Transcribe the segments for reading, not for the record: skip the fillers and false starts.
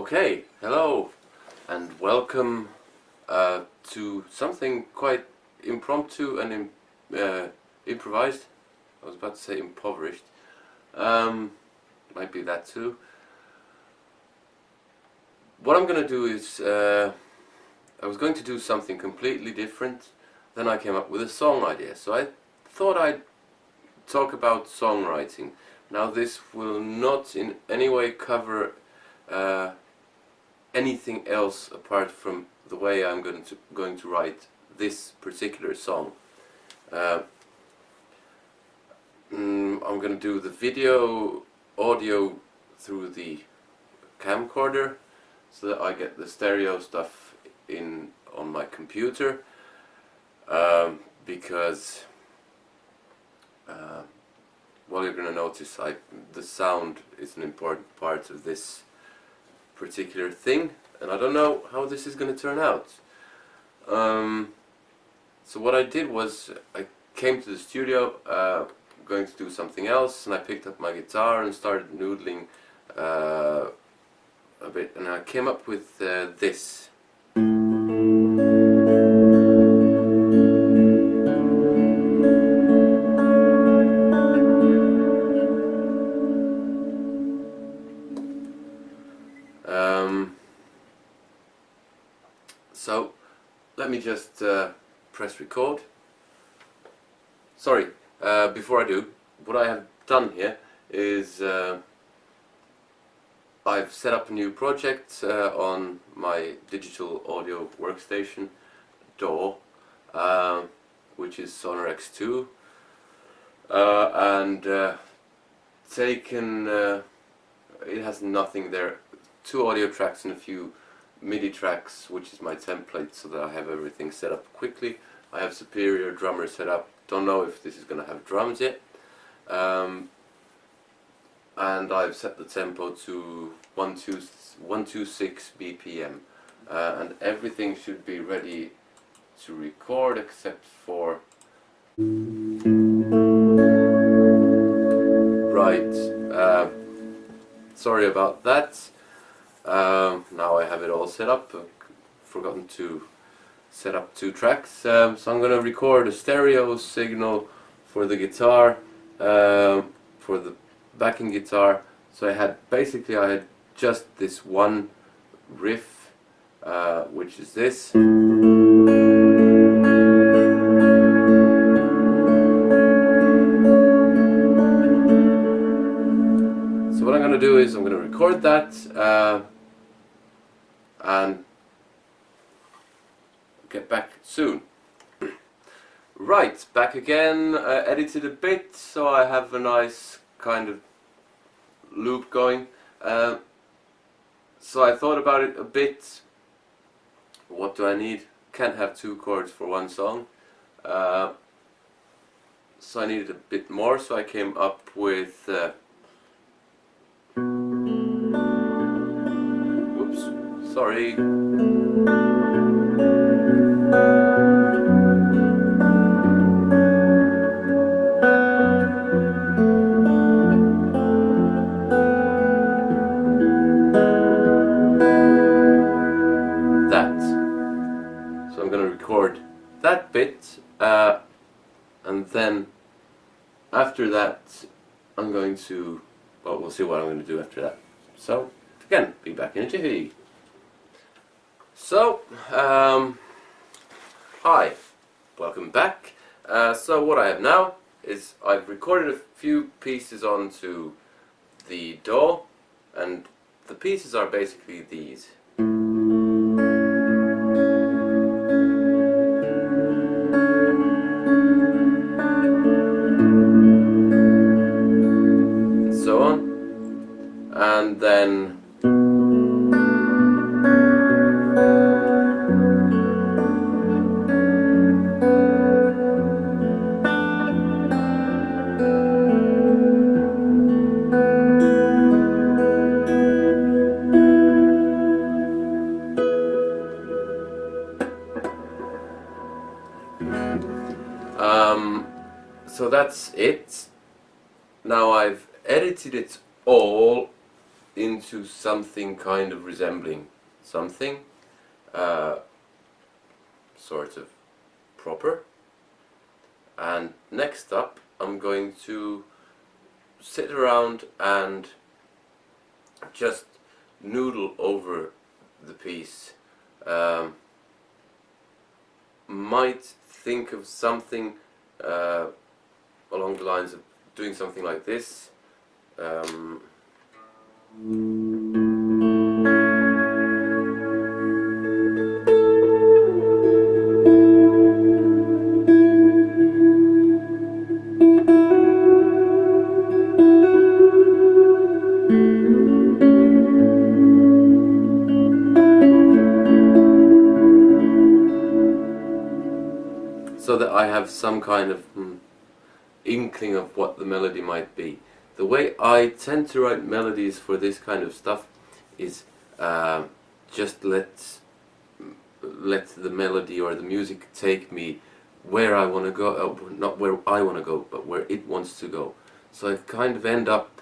Okay, hello and welcome to something quite impromptu and improvised. I was about to say impoverished. Might be that too. What I'm gonna do is I was going to do something completely different. Then I came up with a song idea. So I thought I'd talk about songwriting. Now this will not in any way cover anything else apart from the way I'm going to write this particular song. I'm going to do the audio through the camcorder, so that I get the stereo stuff in on my computer, because well, you're going to notice the sound is an important part of this particular thing, and I don't know how this is going to turn out. So what I did was I came to the studio going to do something else, and I picked up my guitar and started noodling a bit, and I came up with this. So let me just press record. Sorry, before I do, what I have done here is I've set up a new project on my digital audio workstation DAW, which is Sonar X2, and taken it has nothing there, 2 audio tracks and a few MIDI tracks, which is my template, so that I have everything set up quickly. I have Superior Drummer set up. Don't know if this is going to have drums yet. And I've set the tempo to 126 BPM, and everything should be ready to record except for right. Sorry about that. Now I have it all set up. I've forgotten to set up 2 tracks, so I'm going to record a stereo signal for the guitar, for the backing guitar. So I had just this one riff, which is this. So what I'm going to do is I'm going to record that and get back soon. Right, back again, edited a bit, so I have a nice kind of loop going. So I thought about it a bit. What do I need? Can't have 2 chords for one song. So I needed a bit more, so I came up with whoops, sorry. Record that bit, and then after that I'm going to, well, we'll see what I'm going to do after that. So again, be back in a jiffy. So hi, welcome back. So what I have now is I've recorded a few pieces onto the DAW, and the pieces are basically these. And then so that's it. Now I've edited it all into something kind of resembling something sort of proper. And next up I'm going to sit around and just noodle over the piece. Might think of something along the lines of doing something like this. So that I have some kind of inkling of what the melody might be. The way I tend to write melodies for this kind of stuff is just let the melody or the music take me where I want to go, not where I want to go, but where it wants to go. So I kind of end up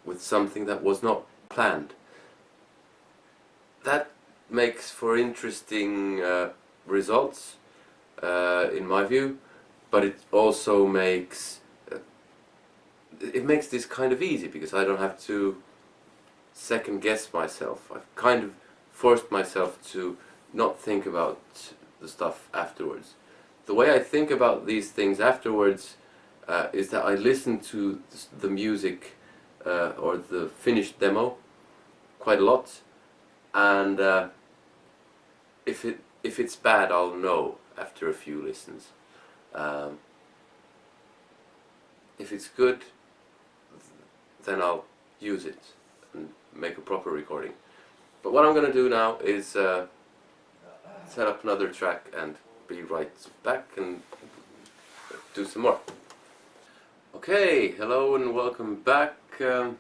with something that was not planned. That makes for interesting results, in my view, but it also makes this kind of easy because I don't have to second guess myself. I've kind of forced myself to not think about the stuff afterwards. The way I think about these things afterwards is that I listen to the music or the finished demo quite a lot, and if it's bad, I'll know after a few listens. If it's good, then I'll use it and make a proper recording. But what I'm going to do now is set up another track and be right back and do some more. Okay, hello and welcome back. A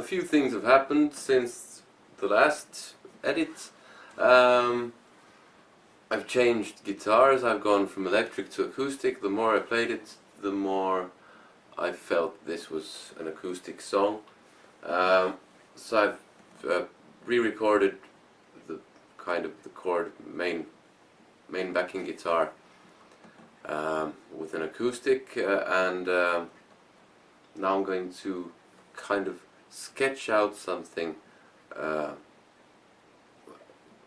few things have happened since the last edit. I've changed guitars. I've gone from electric to acoustic. The more I played it, the more I felt this was an acoustic song. So I've re-recorded the kind of the chord main backing guitar with an acoustic, and now I'm going to kind of sketch out something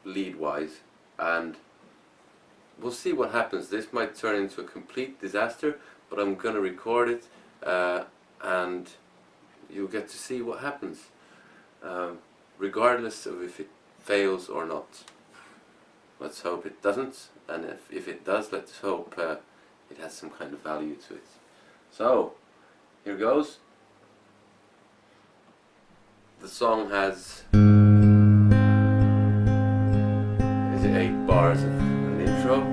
lead-wise, and we'll see what happens. This might turn into a complete disaster, but I'm gonna record it and you'll get to see what happens, regardless of if it fails or not. Let's hope it doesn't, and if it does, let's hope it has some kind of value to it. So, here goes. The song has 8 bars of an intro.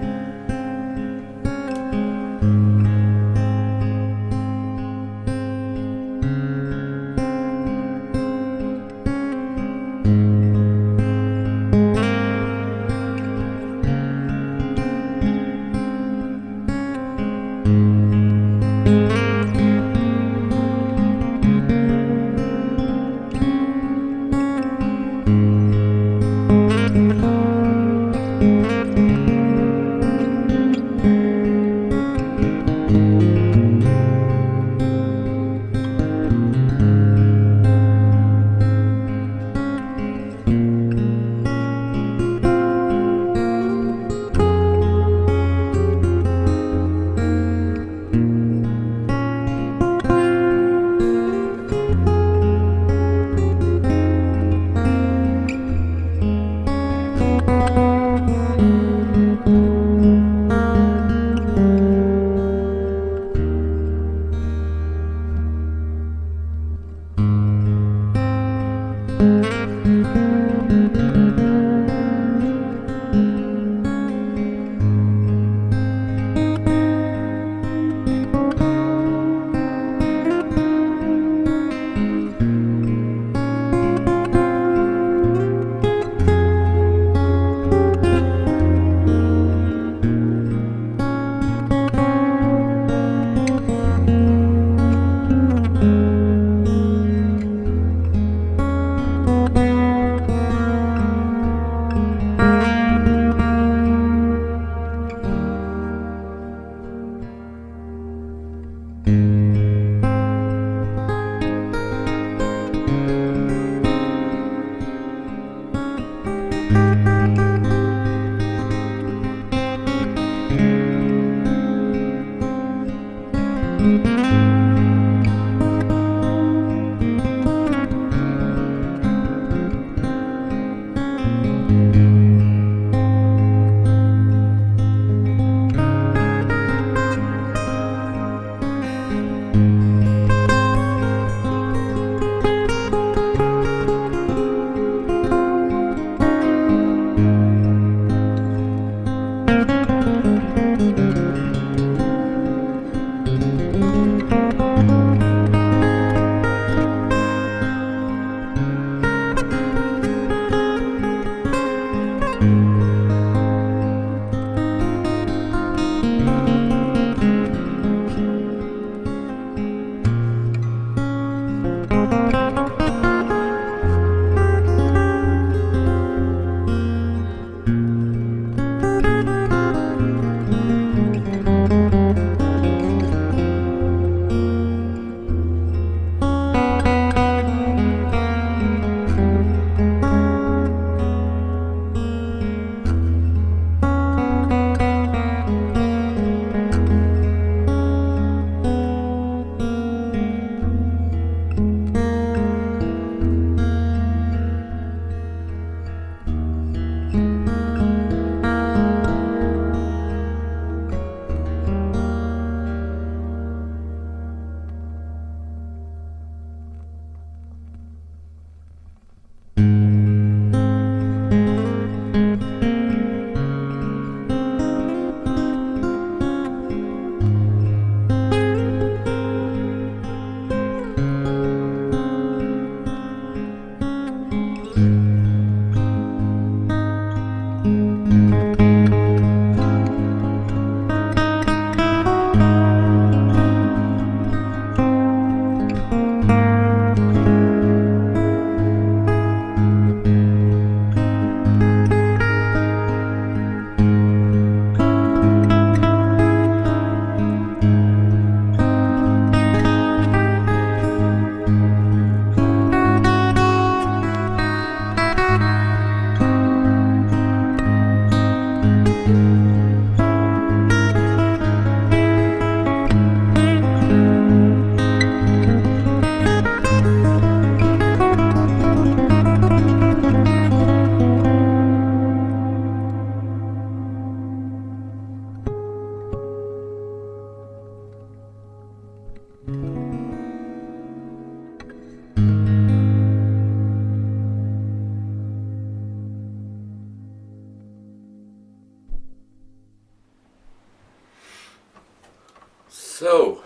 So,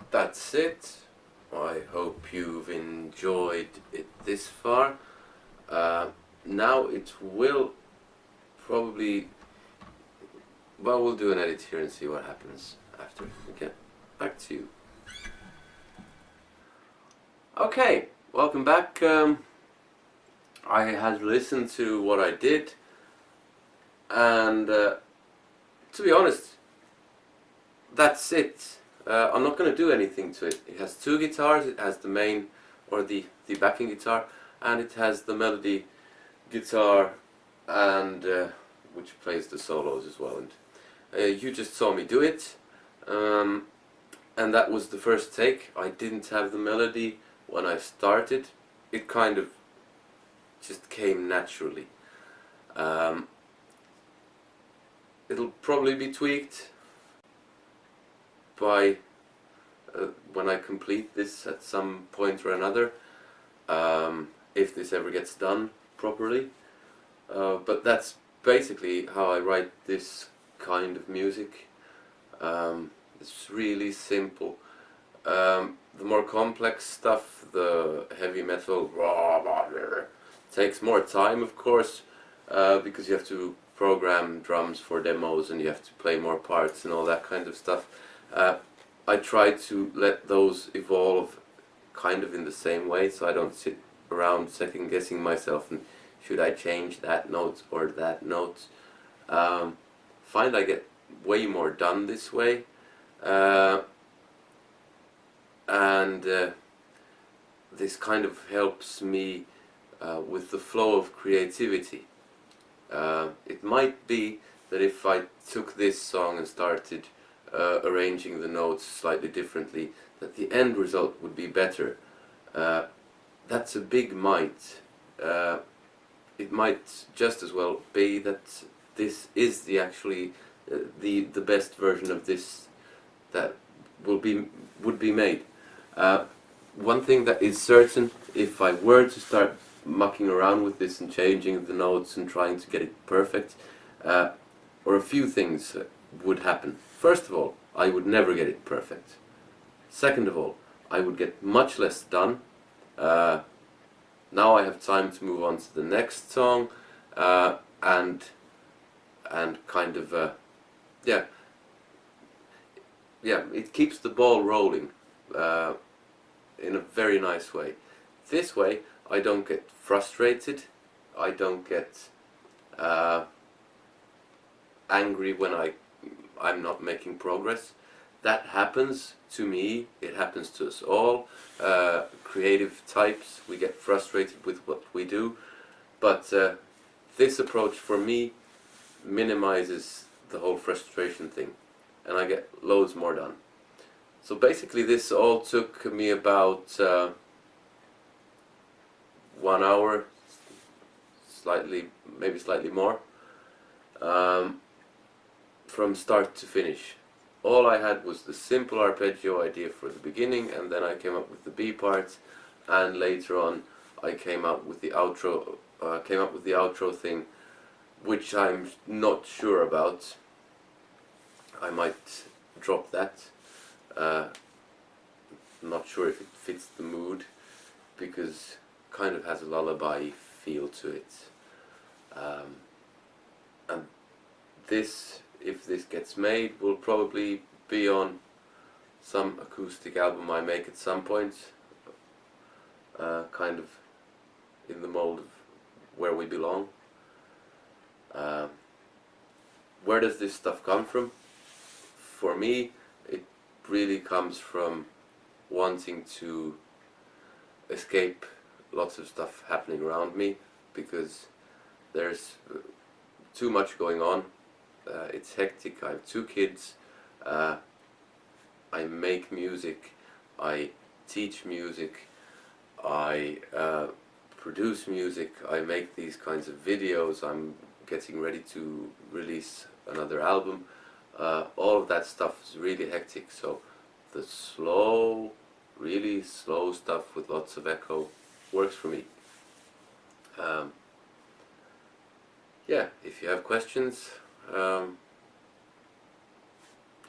that's it. I hope you've enjoyed it this far. Now it will probably, well, we'll do an edit here and see what happens after. Okay, back to you. Okay, welcome back. I had listened to what I did, and to be honest, that's it. I'm not going to do anything to it. It has two guitars. It has the main, or the backing guitar, and it has the melody guitar, and which plays the solos as well. And you just saw me do it, and that was the first take. I didn't have the melody when I started. It kind of just came naturally. It'll probably be tweaked by when I complete this at some point or another, if this ever gets done properly. But that's basically how I write this kind of music. It's really simple. The more complex stuff, the heavy metal, takes more time, of course, because you have to program drums for demos and you have to play more parts and all that kind of stuff. I try to let those evolve kind of in the same way, so I don't sit around second guessing myself and should I change that note or that note. Find I get way more done this way, and this kind of helps me with the flow of creativity. It might be that if I took this song and started arranging the notes slightly differently, that the end result would be better. That's a big might. It might just as well be that this is the actually the best version of this that would be made. One thing that is certain, if I were to start mucking around with this and changing the notes and trying to get it perfect, or a few things would happen. First of all, I would never get it perfect. Second of all, I would get much less done. Now I have time to move on to the next song, and kind of yeah, it keeps the ball rolling in a very nice way. This way, I don't get frustrated. I don't get angry when I'm not making progress. That happens to me, it happens to us all. Creative types, we get frustrated with what we do, but this approach for me minimizes the whole frustration thing, and I get loads more done. So basically this all took me about 1 hour, maybe slightly more, from start to finish. All I had was the simple arpeggio idea for the beginning, and then I came up with the B parts, and later on I came up with the outro thing, which I'm not sure about. I might drop that. Not sure if it fits the mood, because kind of has a lullaby feel to it. And this, if this gets made, will probably be on some acoustic album I make at some point, kind of in the mold of Where We Belong. Where does this stuff come from? For me, it really comes from wanting to escape lots of stuff happening around me, because there's too much going on. It's hectic. I have 2 kids. I make music. I teach music. I produce music. I make these kinds of videos. I'm getting ready to release another album. All of that stuff is really hectic. So the slow, really slow stuff with lots of echo works for me. Yeah, if you have questions,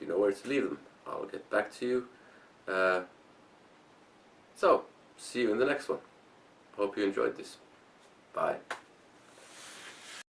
you know where to leave them. I'll get back to you. So, see you in the next one. Hope you enjoyed this. Bye.